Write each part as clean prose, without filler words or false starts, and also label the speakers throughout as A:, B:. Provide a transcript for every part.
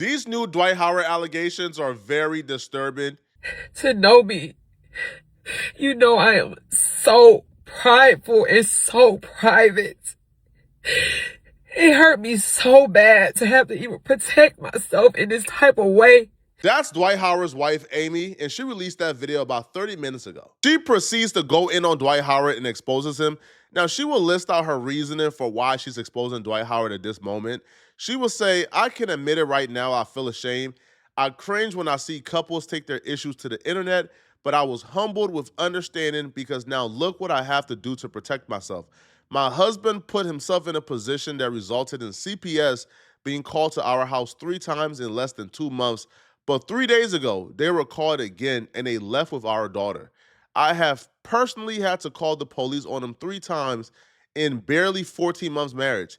A: These new Dwight Howard allegations are very disturbing.
B: To know me, you know I am so prideful and so private. It hurt me so bad to have to even protect myself in this type of way.
A: That's Dwight Howard's wife, Amy, and she released that video about 30 minutes ago. She proceeds to go in on Dwight Howard and exposes him. Now, she will list out her reasoning for why she's exposing Dwight Howard at this moment. She will say, I can admit it right now, I feel ashamed. I cringe when I see couples take their issues to the internet, but I was humbled with understanding because now look what I have to do to protect myself. My husband put himself in a position that resulted in CPS being called to our house 3 times in less than 2 months. But 3 days ago, they were called again and they left with our daughter. I have personally had to call the police on them 3 times in barely 14 months marriage.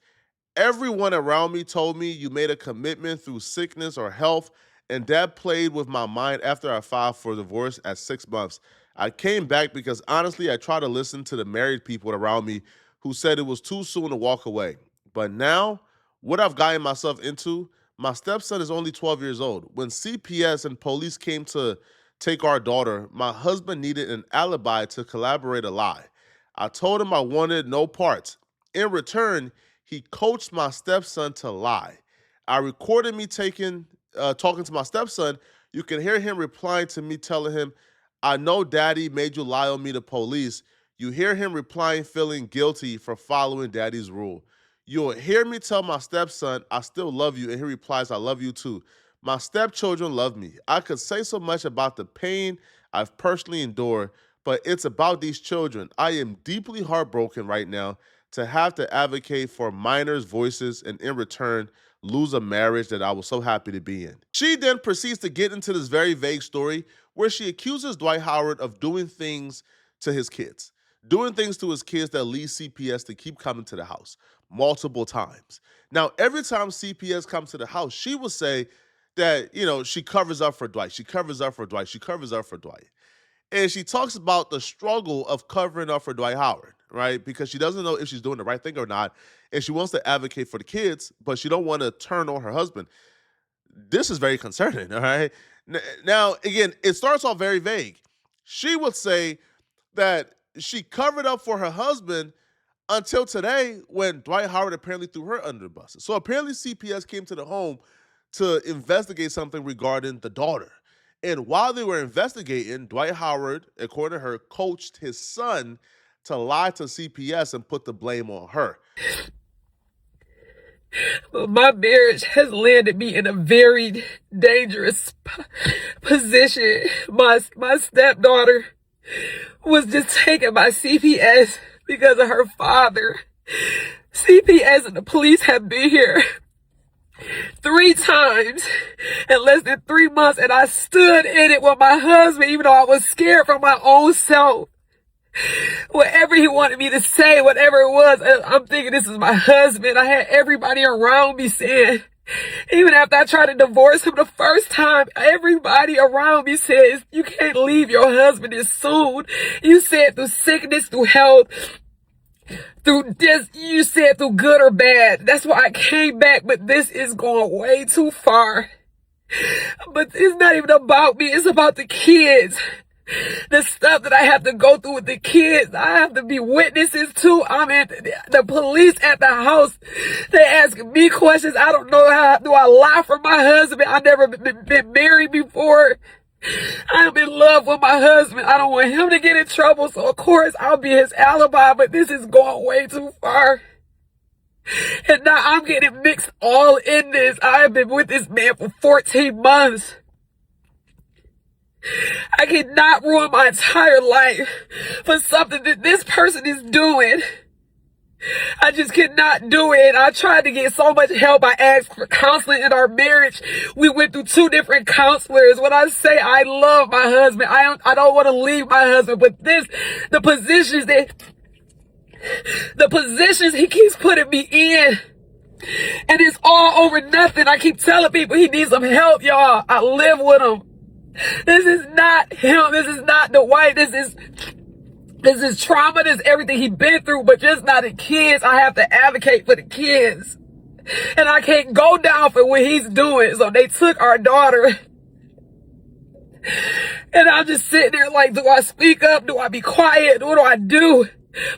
A: Everyone around me told me you made a commitment through sickness or health, and that played with my mind after I filed for divorce at 6 months. I came back because honestly, I tried to listen to the married people around me who said it was too soon to walk away. But now, what I've gotten myself into, my stepson is only 12 years old. When CPS and police came to take our daughter, my husband needed an alibi to collaborate a lie. I told him I wanted no parts. In return, he coached my stepson to lie. I recorded me talking to my stepson. You can hear him replying to me, telling him, I know daddy made you lie on me to police. You hear him replying, feeling guilty for following daddy's rule. You'll hear me tell my stepson, I still love you, and he replies, I love you too. My stepchildren love me. I could say so much about the pain I've personally endured, but it's about these children. I am deeply heartbroken right now to have to advocate for minors' voices and in return lose a marriage that I was so happy to be in. She then proceeds to get into this very vague story where she accuses Dwight Howard of doing things to his kids, doing things to his kids that lead CPS to keep coming to the house multiple times. Now, every time CPS comes to the house, she will say that, she covers up for Dwight. She covers up for Dwight. She covers up for Dwight. And she talks about the struggle of covering up for Dwight Howard, right? Because she doesn't know if she's doing the right thing or not. And she wants to advocate for the kids, but she don't want to turn on her husband. This is very concerning, all right? Now, again, it starts off very vague. She would say that she covered up for her husband until today when Dwight Howard apparently threw her under the bus. So apparently CPS came to the home to investigate something regarding the daughter. And while they were investigating, Dwight Howard, according to her, coached his son to lie to CPS and put the blame on her.
B: But my marriage has landed me in a very dangerous position. My stepdaughter was just taken by CPS because of her father. CPS and the police have been here 3 times in less than 3 months, and I stood in it with my husband, even though I was scared for my own self. Whatever he wanted me to say, whatever it was, I'm thinking this is my husband. I had everybody around me saying, even after I tried to divorce him the first time, everybody around me says, you can't leave your husband this soon. You said through sickness, through health, through this, you said through good or bad. That's why I came back, but this is going way too far. But it's not even about me, it's about the kids. The stuff that I have to go through with the kids, I have to be witnesses to. I'm at the police at the house. They ask me questions. I don't know how do I lie for my husband. I've never been married before. I'm in love with my husband. I don't want him to get in trouble. So of course I'll be his alibi, but this is going way too far. And now I'm getting mixed all in this. I have been with this man for 14 months. I cannot ruin my entire life for something that this person is doing. I just cannot do it. I tried to get so much help. I asked for counseling in our marriage. We went through 2 different counselors. When I say I love my husband, I don't want to leave my husband. But the positions he keeps putting me in. And it's all over nothing. I keep telling people he needs some help, y'all. I live with him. This is not him. This is not Dwight. This is trauma. This is everything he's been through, but just not the kids. I have to advocate for the kids. And I can't go down for what he's doing. So they took our daughter. And I'm just sitting there like, do I speak up? Do I be quiet? What do I do?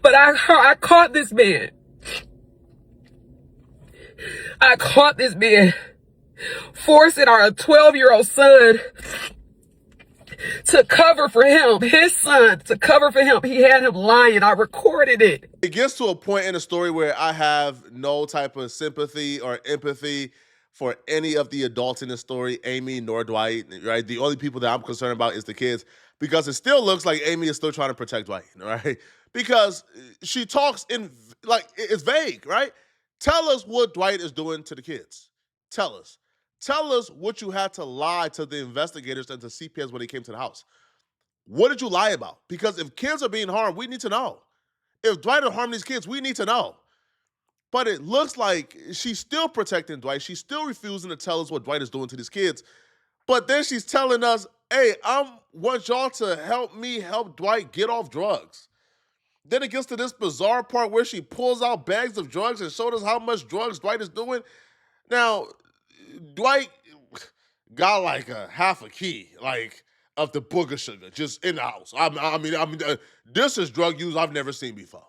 B: But I caught this man. I caught this man forcing our 12-year-old son to cover for him, his son, to cover for him. He had him lying. I recorded it.
A: It gets to a point in the story where I have no type of sympathy or empathy for any of the adults in the story, Amy nor Dwight, right? The only people that I'm concerned about is the kids, because it still looks like Amy is still trying to protect Dwight, right? Because she talks in, like, it's vague, right? Tell us what Dwight is doing to the kids. Tell us. Tell us what you had to lie to the investigators and to CPS when they came to the house. What did you lie about? Because if kids are being harmed, we need to know. If Dwight is harming these kids, we need to know. But it looks like she's still protecting Dwight. She's still refusing to tell us what Dwight is doing to these kids. But then she's telling us, hey, I want y'all to help me help Dwight get off drugs. Then it gets to this bizarre part where she pulls out bags of drugs and shows us how much drugs Dwight is doing. Now, Dwight got like a half a key, like, of the booger sugar just in the house. I mean, this is drug use I've never seen before.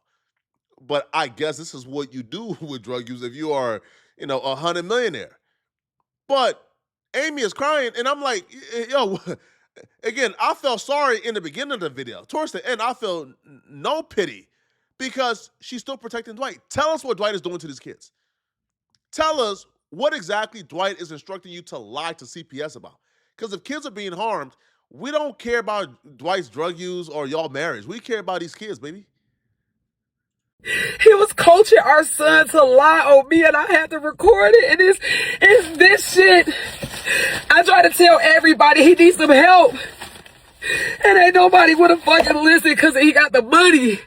A: But I guess this is what you do with drug use if you are, a 100 millionaire. But Amy is crying, and I'm like, yo, again, I felt sorry in the beginning of the video. Towards the end, I felt no pity because she's still protecting Dwight. Tell us what Dwight is doing to these kids. Tell us what exactly Dwight is instructing you to lie to CPS about. Because if kids are being harmed, we don't care about Dwight's drug use or y'all marriage. We care about these kids, baby.
B: He was coaching our son to lie on me, and I had to record it. And it's this shit. I try to tell everybody he needs some help, and ain't nobody wanna fucking listen because he got the money.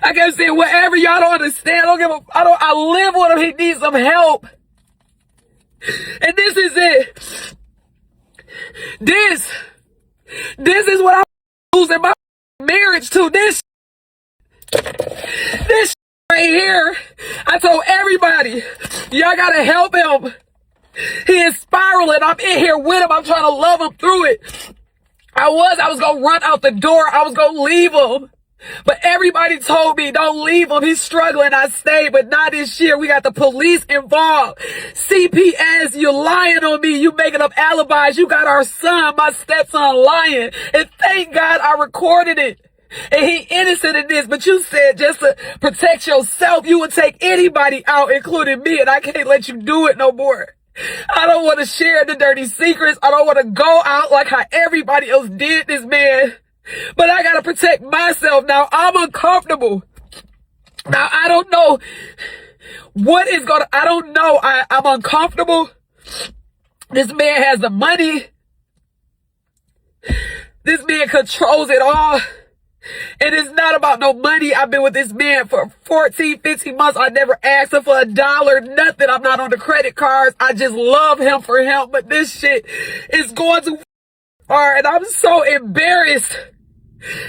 B: I kept saying, whatever, y'all don't understand. I live with him. He needs some help. And this is it. This is what I'm losing my marriage to. This right here. I told everybody, y'all gotta help him. He is spiraling. I'm in here with him. I'm trying to love him through it. I was gonna run out the door. I was gonna leave him. But everybody told me, don't leave him. He's struggling. I stayed, but not this year. We got the police involved. CPS, you're lying on me. You making up alibis. You got our son, my stepson, lying. And thank God I recorded it. And he innocent in this, but you said just to protect yourself, you would take anybody out, including me, and I can't let you do it no more. I don't want to share the dirty secrets. I don't want to go out like how everybody else did this, man. But I gotta protect myself now. I'm uncomfortable. Now, I don't know I don't know. I'm uncomfortable. This man has the money. This man controls it all. And it's not about no money. I've been with this man for 14, 15 months. I never asked him for $1, nothing. I'm not on the credit cards. I just love him for him. But this shit is going too far. And I'm so embarrassed.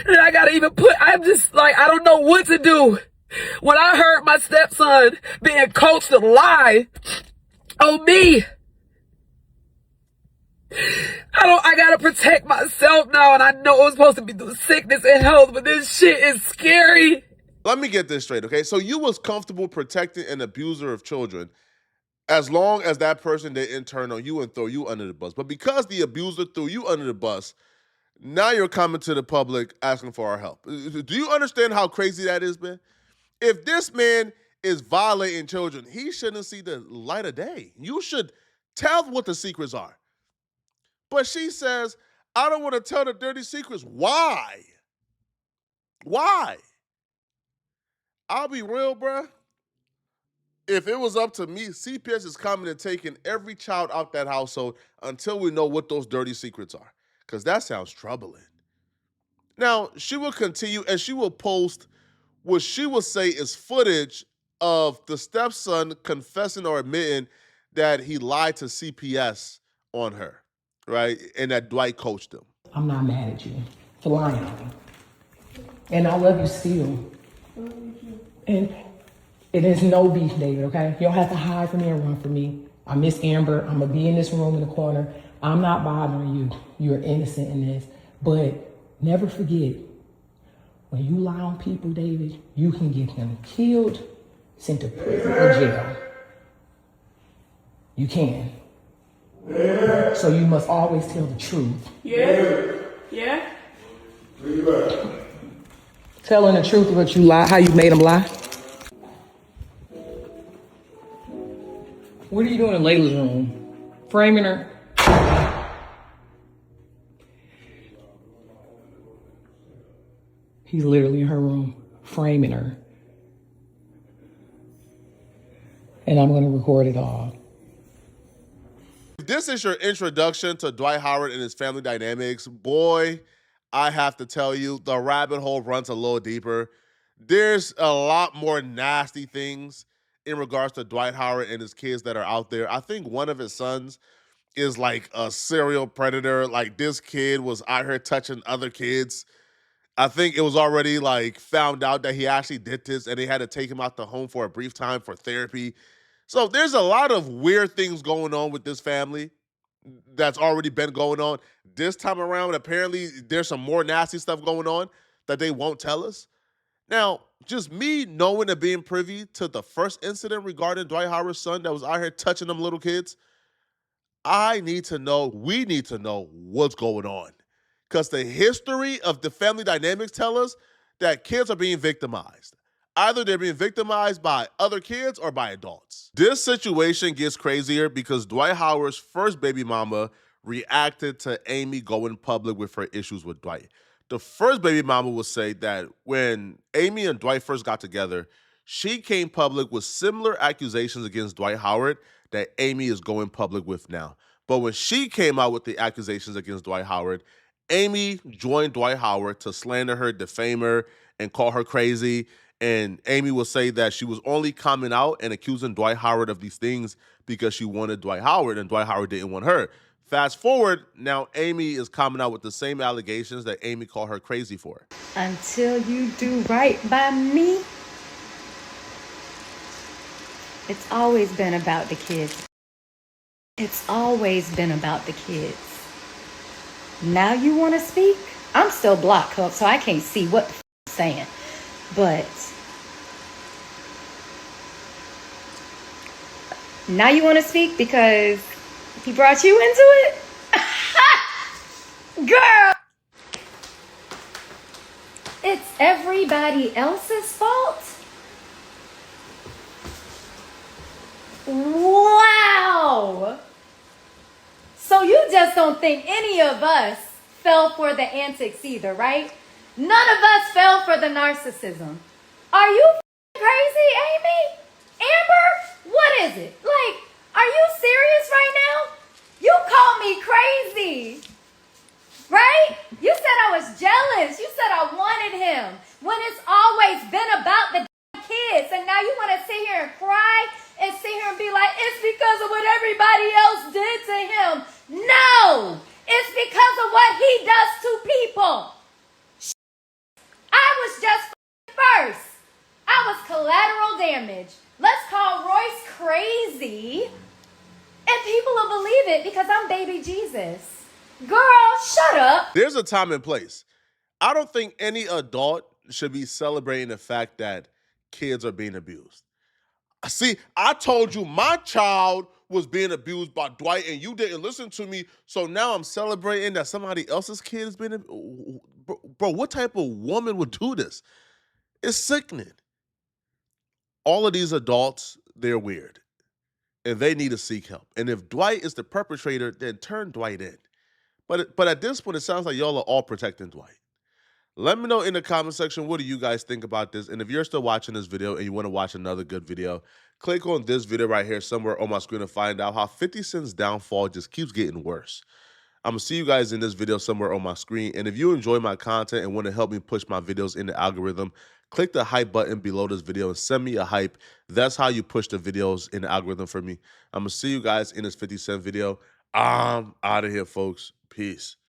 B: And I gotta even I'm just like, I don't know what to do. When I heard my stepson being coached to lie on me, I gotta protect myself now, and I know it's supposed to be through sickness and health, but this shit is scary.
A: Let me get this straight, okay? So you was comfortable protecting an abuser of children as long as that person didn't turn on you and throw you under the bus. But because the abuser threw you under the bus, now you're coming to the public asking for our help. Do you understand how crazy that is, man? If this man is violating children, he shouldn't see the light of day. You should tell what the secrets are. But she says, I don't want to tell the dirty secrets. Why? Why? I'll be real, bruh. If it was up to me, CPS is coming and taking every child out that household until we know what those dirty secrets are. Because that sounds troubling. Now, she will continue and she will post what she will say is footage of the stepson confessing or admitting that he lied to CPS on her, right? And that Dwight coached him.
C: I'm not mad at you for lying on me. And I love you still. And It is no beef, David, okay? You don't have to hide from me and run from me. I miss Amber. I'm going to be in this room in the corner. I'm not bothering you. You're innocent in this. But never forget, when you lie on people, David, you can get them killed, sent to prison or jail. You can. So you must always tell the truth.
B: Yeah. Yeah.
C: Telling the truth about you lie, how you made them lie. What are you doing in Layla's room? Framing her? He's literally in her room, framing her. And I'm going to record it all.
A: If this is your introduction to Dwight Howard and his family dynamics, boy, I have to tell you, the rabbit hole runs a little deeper. There's a lot more nasty things in regards to Dwight Howard and his kids that are out there. I think one of his sons is like a serial predator. Like, this kid was out here touching other kids. I think it was already like found out that he actually did this, and they had to take him out the home for a brief time for therapy. So there's a lot of weird things going on with this family that's already been going on. This time around, apparently there's some more nasty stuff going on that they won't tell us. Now, just me knowing and being privy to the first incident regarding Dwight Howard's son that was out here touching them little kids, we need to know what's going on. Because the history of the family dynamics tell us that kids are being victimized. Either they're being victimized by other kids or by adults. This situation gets crazier because Dwight Howard's first baby mama reacted to Amy going public with her issues with Dwight. The first baby mama will say that when Amy and Dwight first got together, she came public with similar accusations against Dwight Howard that Amy is going public with now. But when she came out with the accusations against Dwight Howard, Amy joined Dwight Howard to slander her, defame her, and call her crazy. And Amy will say that she was only coming out and accusing Dwight Howard of these things because she wanted Dwight Howard and Dwight Howard didn't want her. Fast forward, now Amy is coming out with the same allegations that Amy called her crazy for.
D: Until you do right by me, it's always been about the kids. It's always been about the kids. Now you want to speak? I'm still blocked up, so I can't see what the you're saying. But now you want to speak because he brought you into it? Girl! It's everybody else's fault? Wow! So you just don't think any of us fell for the antics either, right? None of us fell for the narcissism. Are you crazy, Amy? Amber? What is it? Like, are you serious right now? You called me crazy, right? You said I was jealous. You said I wanted him when it's always been about the kids. And now you want to sit here and cry and sit here and be like, it's because of what everybody else did to him. No, it's because of what he does to people. I was just first. I was collateral damage. Let's call Royce crazy. And people will believe it because I'm baby Jesus. Girl, shut up.
A: There's a time and place. I don't think any adult should be celebrating the fact that kids are being abused. See, I told you my child was being abused by Dwight and you didn't listen to me, so now I'm celebrating that somebody else's kid has been abused. Bro, what type of woman would do this? It's sickening. All of these adults, they're weird, and they need to seek help. And if Dwight is the perpetrator, then turn Dwight in. But at this point, it sounds like y'all are all protecting Dwight. Let me know in the comment section, what do you guys think about this? And if you're still watching this video and you want to watch another good video, click on this video right here somewhere on my screen to find out how 50 Cent's downfall just keeps getting worse. I'm going to see you guys in this video somewhere on my screen. And if you enjoy my content and want to help me push my videos in the algorithm, click the hype button below this video and send me a hype. That's how you push the videos in the algorithm for me. I'm going to see you guys in this 50 Cent video. I'm out of here, folks. Peace.